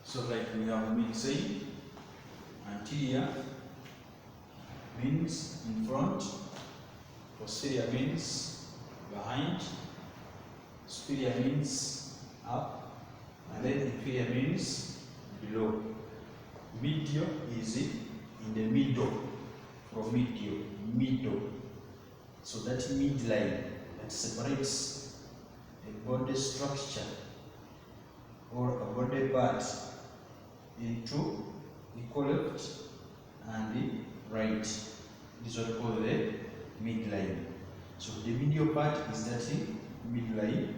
So like we have been saying, anterior means in front, posterior means behind, superior means up, and then inferior means below. Medial is in the middle, from medial, middle. So that midline that separates a body structure or a body part into equal left and right. This is what we call the midline. So the medial part is that midline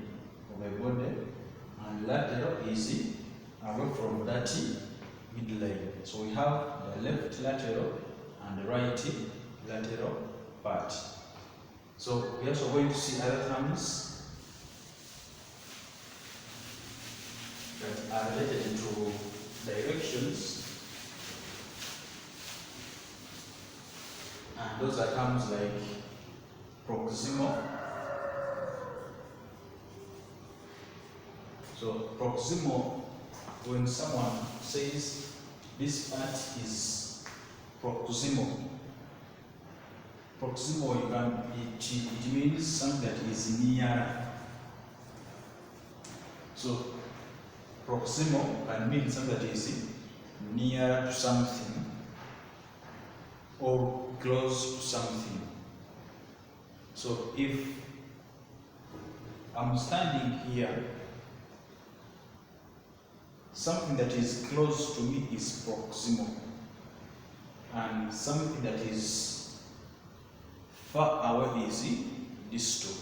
of a body, and lateral is away from that midline. So we have the left lateral and the right lateral part. So we are also going to see other terms that are related to directions, and those are terms like proximal. So proximal, when someone says this part is proximal, it means something that is near. So proximal can mean something that is near to something or close to something. So if I'm standing here, something that is close to me is proximal, and something that is far away is distal.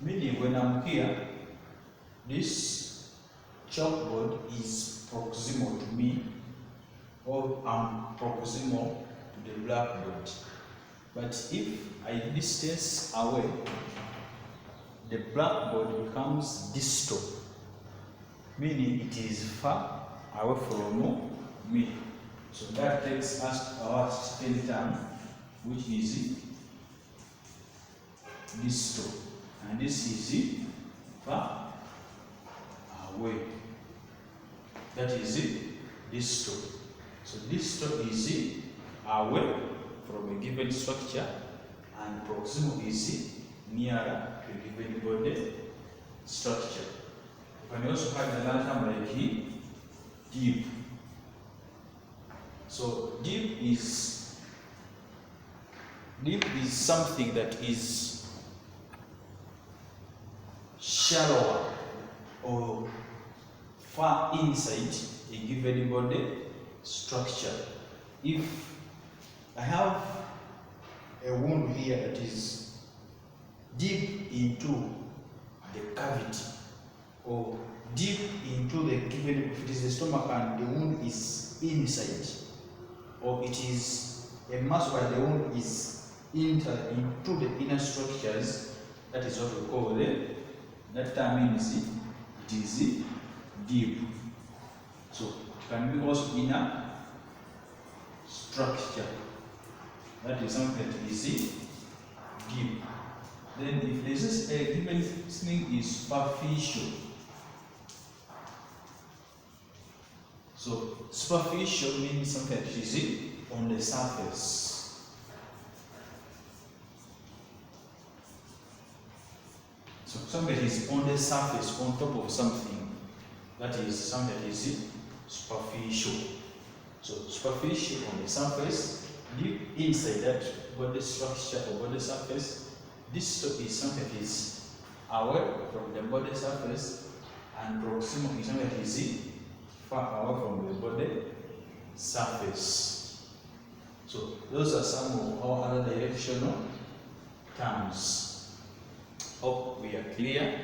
Meaning when I'm here, this chalkboard is proximal to me, or I'm proximal to the blackboard. But if I distance away, the blackboard becomes distal, meaning it is far away from me. So that takes us to our second term, which is distal, and this is far away. That is distal. So distal is away from a given structure, and proximal is nearer to a given body structure. You can also have another term like deep. So deep is something that is shallower or far inside a given body structure. If I have a wound here that is deep into the cavity, or deep into the given, if it is the stomach and the wound is inside, or it is a muscle where the wound is into the inner structures, that is what we call that term means it is deep. So it can be also inner structure. That is something that is deep. Then if there is a given thing is superficial. So superficial means something that is on the surface. So something that is on the surface, on top of something, that is something that is superficial. So superficial on the surface, deep inside that body structure or body surface. Distal is something that is away from the body surface, and proximal is something that is far away from the body surface. So those are some of our other directional terms. Hope we are clear.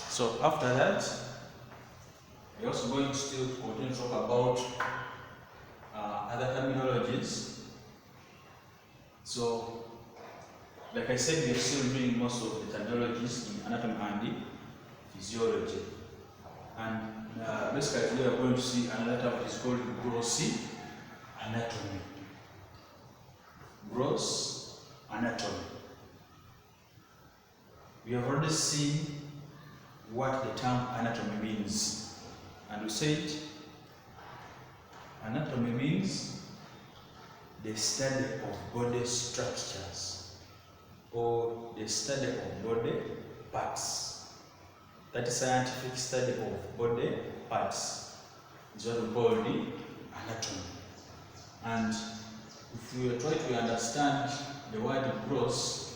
So after that, we're also going to still continue to talk about other terminologies. So, like I said, we are still doing most of the terminologies in anatomy and physiology. And basically, we are going to see another term that is called gross anatomy. Gross anatomy. We we have already seen what the term anatomy means. And we said anatomy means the study of body structures or the study of body parts. That is scientific study of body parts is what we call the anatomy. And if we try to understand the word gross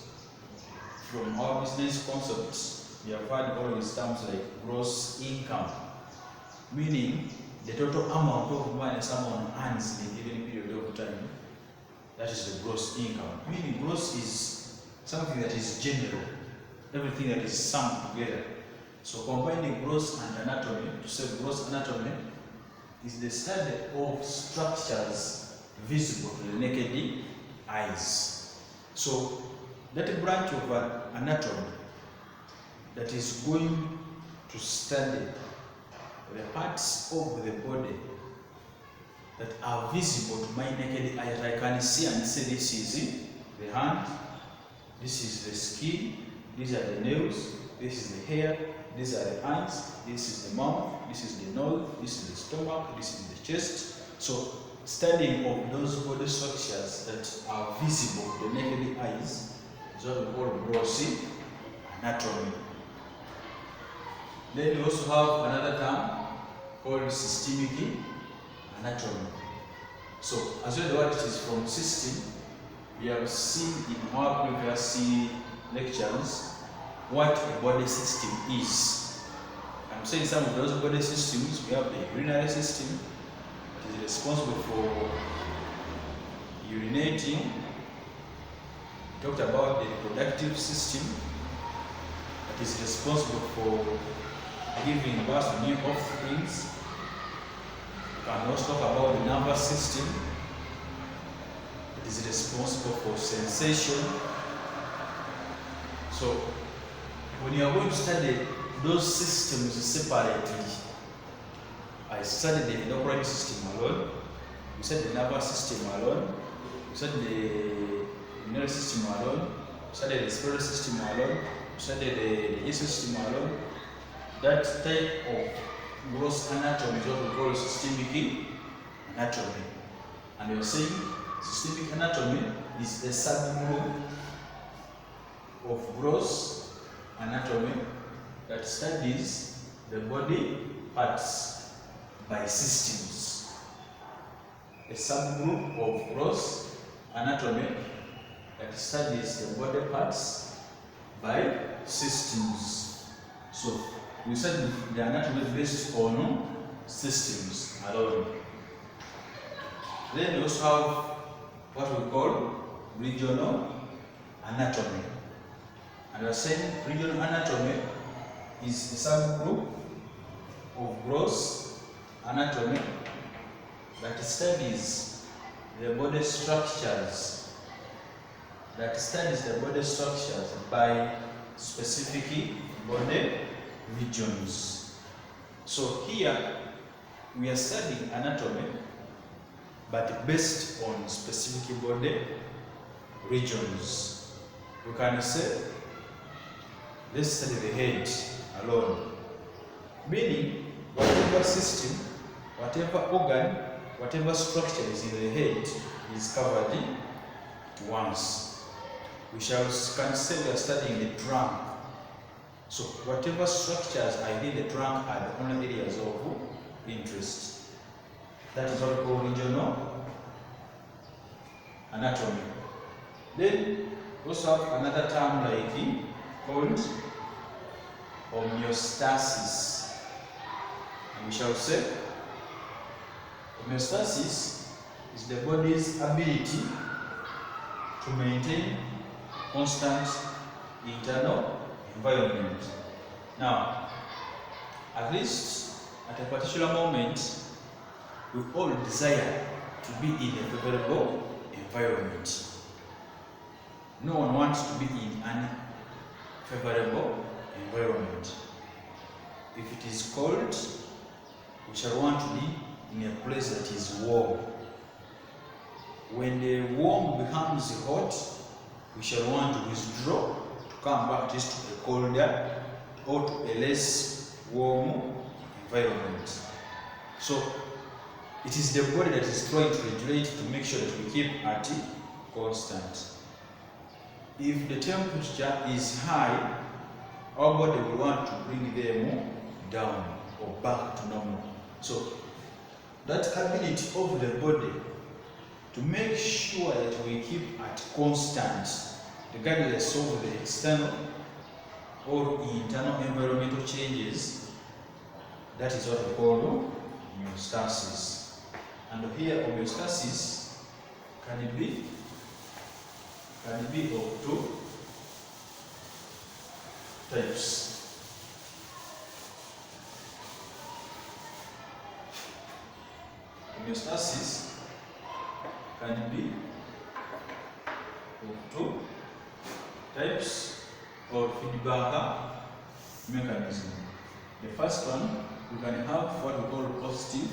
from our business concepts, we have heard all these terms like gross income, meaning the total amount of money someone earns in a given period of time. That is the gross income. Meaning gross is something that is general, everything that is summed together. So combining gross and anatomy, to say gross anatomy is the study of structures visible to the naked eyes. So that branch of anatomy that is going to study the parts of the body that are visible to my naked eye. I can see and say this is the hand, this is the skin, these are the nails, this is the hair, these are the eyes, this is the mouth, this is the nose, this is the stomach, this is the chest. So studying of those body structures that are visible to the naked eyes is what we call gross anatomy. Then we also have another term called systemic anatomy. So as well, the word is from system, we have seen in our previous lectures what a body system is. I'm saying some of those body systems. We have the urinary system that is responsible for urinating. We talked about the reproductive system that is responsible for giving birth to new offsprings. We can also talk about the nervous system that is responsible for sensation. So when you are going to study those systems separately, I studied the endocrine system alone, you studied the nervous system alone, you studied the nervous system alone, you studied the respiratory system alone, you studied the digestive system alone. That type of gross anatomy is what we call systemic anatomy. And you're saying systemic anatomy is a subgroup of gross anatomy that studies the body parts by systems. A subgroup of gross anatomy that studies the body parts by systems. So we study the anatomy based on systems alone. Then we also have what we call regional anatomy. And we are saying regional anatomy is a subgroup of gross anatomy that studies the body structures, by specific body regions. So here we are studying anatomy but based on specific body regions. We can say let's study the head alone, meaning whatever system, whatever organ, whatever structure is in the head is covered once. We can say we are studying the trunk. So whatever structures are in the trunk are the only areas of interest. That is what we call regional anatomy. Then we also have another term like called homeostasis. And we shall say homeostasis is the body's ability to maintain constant internal environment. Now, at least at a particular moment, we all desire to be in a favorable environment. No one wants to be in an unfavorable environment. If it is cold, we shall want to be in a place that is warm. When the warm becomes hot, we shall want to withdraw to come back just to a colder or to a less warm environment. So it is the body that is trying to regulate to make sure that we keep at constant. If the temperature is high, our body will want to bring them down or back to normal. So that ability of the body to make sure that we keep at constant, regardless of the external or internal environmental changes, that is what we call homeostasis. And here homeostasis can be of two types. Homeostasis can be of two types or feedback mechanism. The first one, we can have what we call positive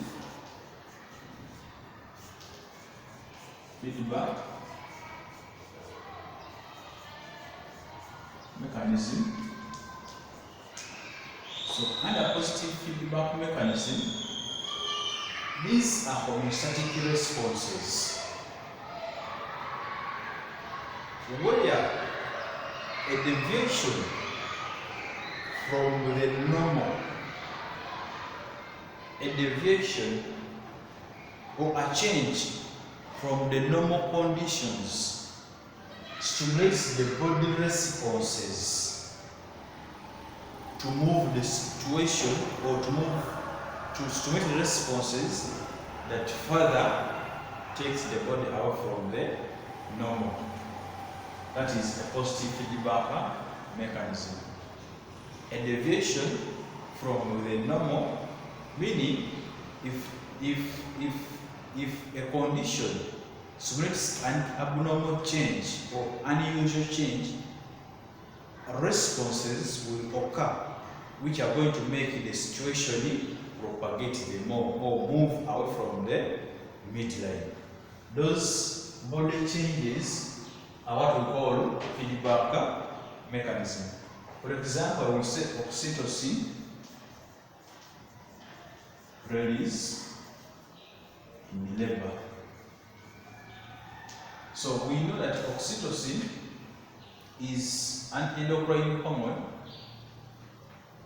feedback mechanism. So under positive feedback mechanism, these are homeostatic responses where a deviation from the normal, a deviation or a change from the normal conditions stimulates the body responses to move the situation or to stimulate the responses that further takes the body out from the normal. That is a positive feedback mechanism. A deviation from the normal, meaning if a condition stimulates an abnormal change or unusual change, responses will occur which are going to make the situation propagate the more or move out from the midline. Those body changes are what we call feedback mechanism. For example, we say oxytocin release in labor. So we know that oxytocin is an endocrine hormone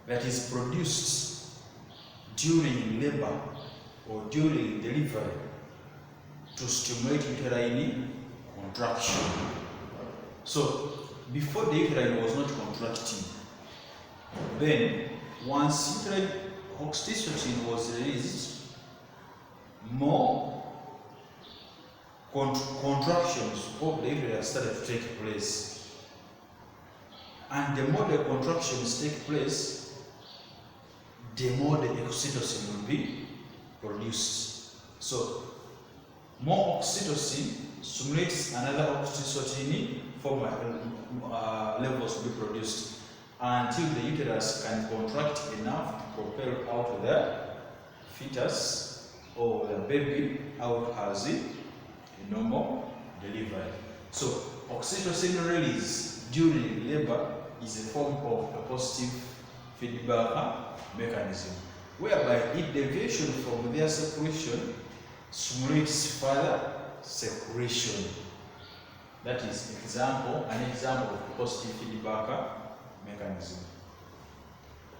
that is produced during labor or during delivery to stimulate uterine contraction. So before the uterine was not contracting, then once uterine oxytocin was released, more contractions of the uterus started to take place. And the more the contractions take place, the more the oxytocin will be produced. So more oxytocin stimulates another oxytocin form levels to be produced until the uterus can contract enough to propel out the fetus or the baby out as a normal delivery. So oxytocin release during labor is a form of a positive feedback mechanism, whereby a deviation from their secretion stimulates further secretion. That is an example of positive feedback mechanism.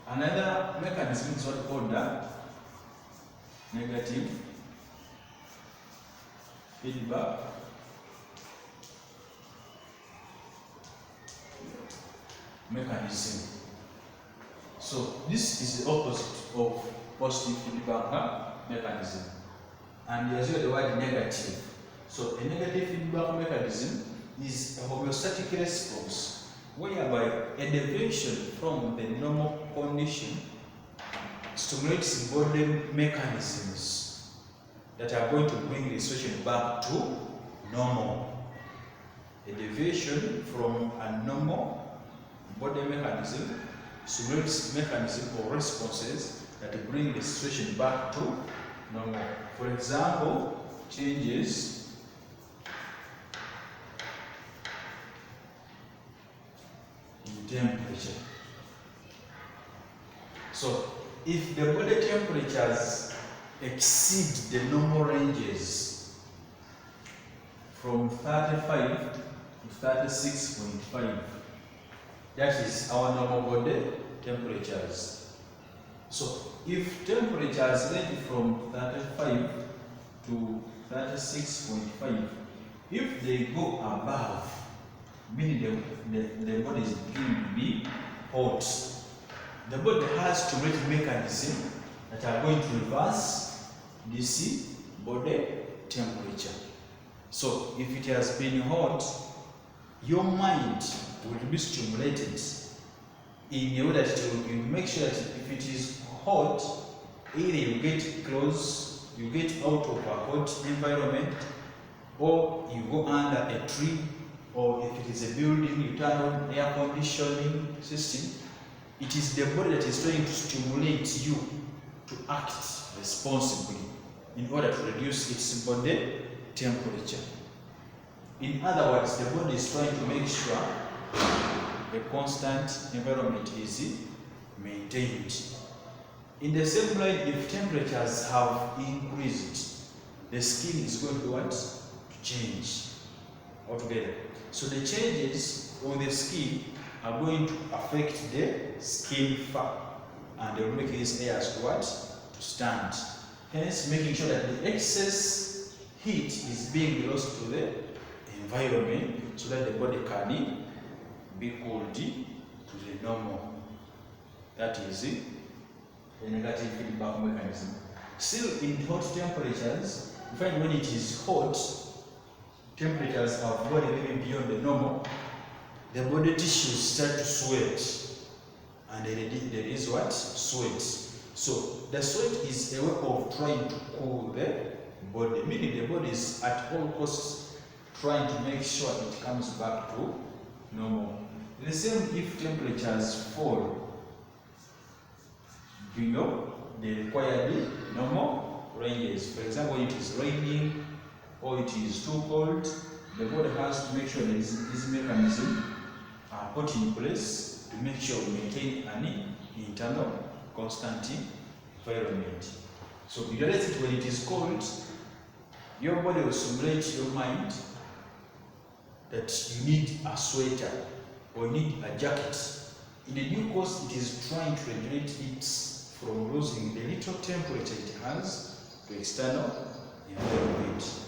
Another mechanism is what we call the negative feedback mechanism. So this is the opposite of positive feedback mechanism. And as well the word negative. So a negative feedback mechanism is a homeostatic response whereby a deviation from the normal condition stimulates body mechanisms that are going to bring the situation back to normal. A deviation from a normal body mechanism stimulates mechanism or responses that bring the situation back to normal. For example, changes in temperature. So if the body temperatures exceed the normal ranges from 35 to 36.5, that is our normal body temperatures. So if temperatures range from 35 to 36.5, if they go above, meaning the body is beginning to be hot, the body has to make mechanisms that are going to reverse this body temperature. So if it has been hot, your mind will be stimulated in order to make sure that if it is hot, either you get close, you get out of a hot environment, or you go under a tree, or if it is a building, you turn on air conditioning system. It is the body that is trying to stimulate you to act responsibly in order to reduce its body temperature. In other words, the body is trying to make sure a constant environment is maintained. In the same line, if temperatures have increased, the skin is going to what? To change altogether. So the changes on the skin are going to affect the skin fur, and they will make these hairs to what? To stand. Hence, making sure that the excess heat is being lost to the environment so that the body can be cooled to the normal. That is a negative feedback mechanism. Still, in hot temperatures, you find when it is hot, temperatures of body living beyond the normal, the body tissues start to sweat, and there is what? Sweat. So the sweat is a way of trying to cool the body, meaning the body is at all costs trying to make sure it comes back to normal. The same if temperatures fall below the required normal ranges. For example, when it is raining or it is too cold, the body has to make sure that this mechanism are put in place to make sure we maintain an internal constant environment. So you realize it when it is cold, your body will stimulate your mind that you need a sweater or you need a jacket. In the due course, it is trying to regulate it from losing the little temperature it has to external environment.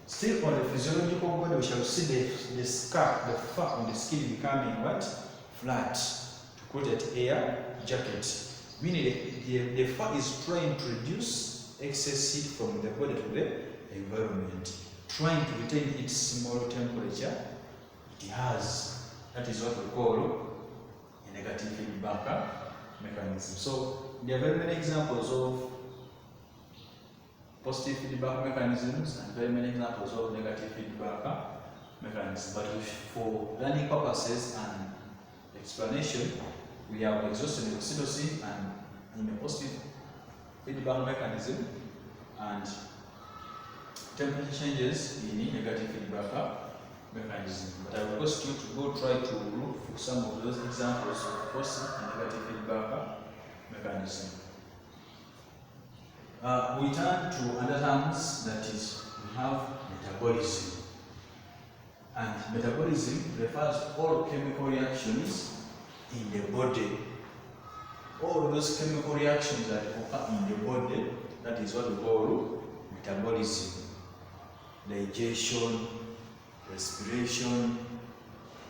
Still on the physiological body, we shall see the scar, the fur on the skin becoming what? Flat, to quote that air jacket. Meaning the fur is trying to reduce excess heat from the body to the environment, trying to retain its small temperature it has. That is what we call a negative feedback mechanism. So there are very many examples of positive feedback mechanisms and very many examples of negative feedback mechanisms. But for learning purposes and explanation, we have exhausted the oxytocin and in the positive feedback mechanism and temperature changes in the negative feedback mechanism. But I will request you to go try to look for some of those examples of positive and negative feedback mechanism. We turn to other terms, that is, we have metabolism. And metabolism refers to all chemical reactions in the body. All those chemical reactions that occur in the body, that is what we call metabolism. Digestion, respiration,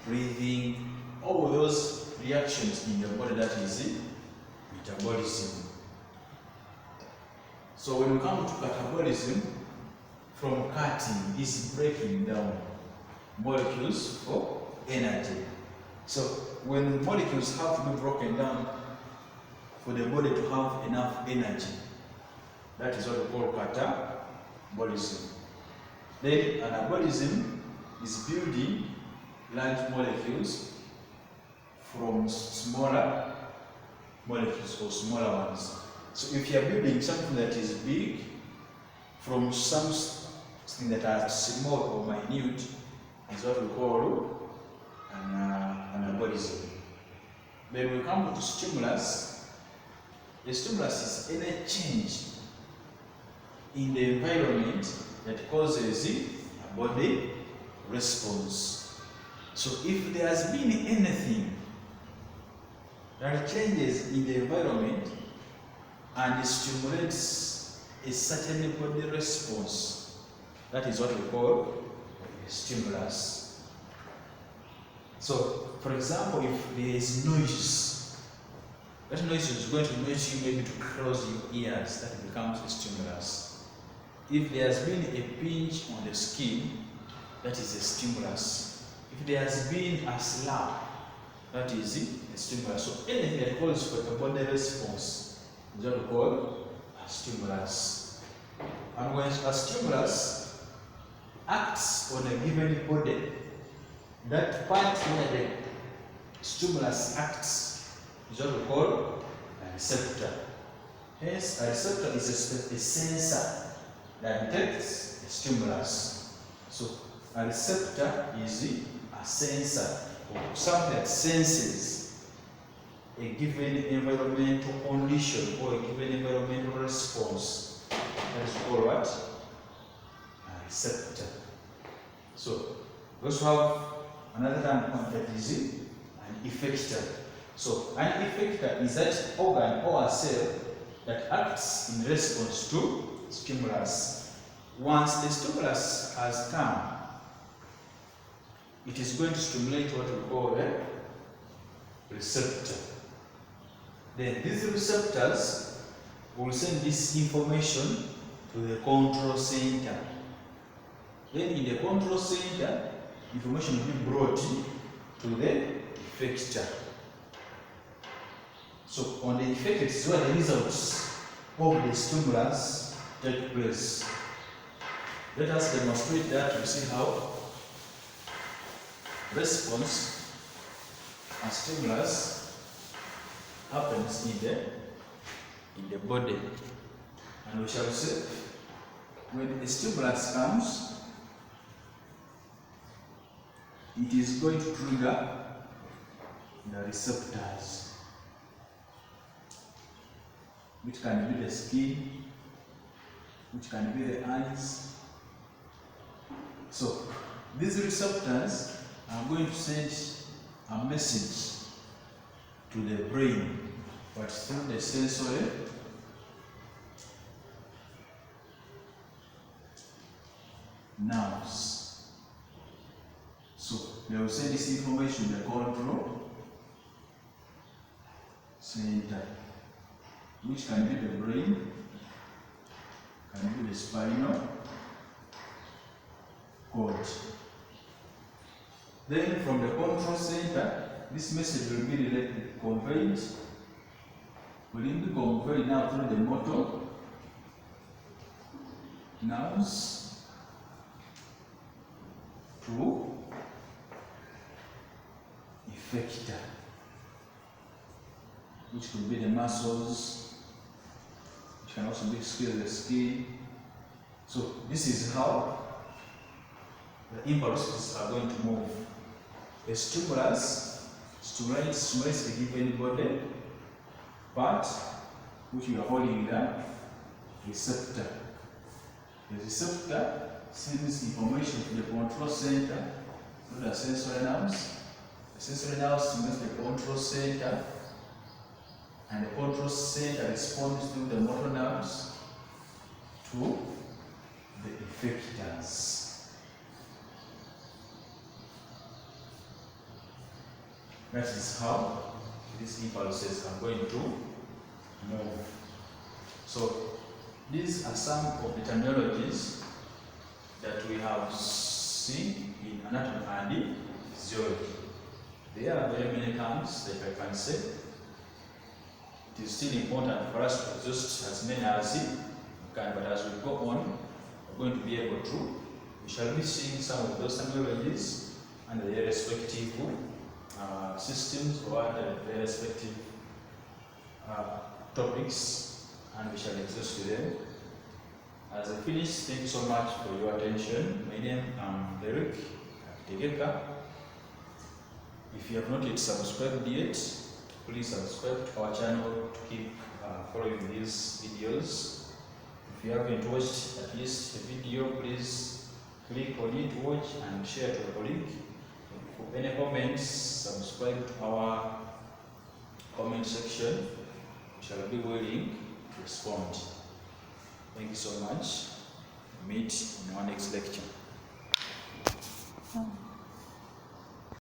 breathing, all those reactions in the body, that is metabolism. So when we come to catabolism, from cutting is breaking down molecules for energy. So when molecules have to be broken down for the body to have enough energy, that is what we call catabolism. Then anabolism is building large molecules from smaller molecules or smaller ones. So if you are building something that is big from something that are small or minute, is what we call anabolism. Then we come to stimulus. A stimulus is any change in the environment that causes a body response. So if there has been anything that changes in the environment and stimulates a certain body response, that is what we call a stimulus. So, for example, if there is noise, that noise is going to make you maybe to close your ears, that becomes a stimulus. If there has been a pinch on the skin, that is a stimulus. If there has been a slap, that is a stimulus. So anything that calls for a body response is what we call a stimulus. And when a stimulus acts on a given body, that part where the stimulus acts is what we call a receptor. Hence, a receptor is a sensor that detects a stimulus. So, a receptor is a sensor, or something that senses a given environmental condition or a given environmental response. That is called what? A receptor. So, we also have another term that is an effector. So, an effector is that organ or a cell that acts in response to stimulus. Once the stimulus has come, it is going to stimulate what we call a receptor. Then these receptors will send this information to the control center. Then in the control center, information will be brought to the effector. So on the effector is where the results of the stimulus take place. Let us demonstrate that to see how response and stimulus happens in the body. And we shall say, when the stimulus comes, it is going to trigger the receptors, which can be the skin, which can be the eyes. So these receptors are going to send a message to the brain, but through the sensory nerves. So they will send this information to the control center, which can be the brain, can be the spinal cord. Then from the control center, this message will be conveyed. Will it be conveyed now through the motor nerves to effector, which could be the muscles, which can also be the skin. So this is how the impulses are going to move. A stimulus stimulates the given body, but which we are holding the receptor. The receptor sends information to the control center through the sensory nerves. The sensory nerves stimulates the control center, and the control center responds through the motor nerves to the effectors. That is how these impulses are going to move. So these are some of the terminologies that we have seen in anatomy and physiology. There are very many terms that I can say. It is still important for us to exhaust as many as we can, but as we go on, we're going to be able to. We shall be seeing some of those terminologies under their respective systems or under their respective topics, and we shall exhaust them. As I finish, thank you so much for your attention. My name is Derrick Abitegeka. If you have not yet subscribed yet, Please subscribe to our channel to keep following these videos. If you haven't watched at least a video, please click on it, watch and share to a colleague. For any comments, subscribe to our comment section. We shall be willing to respond. Thank you so much. Meet in our next lecture.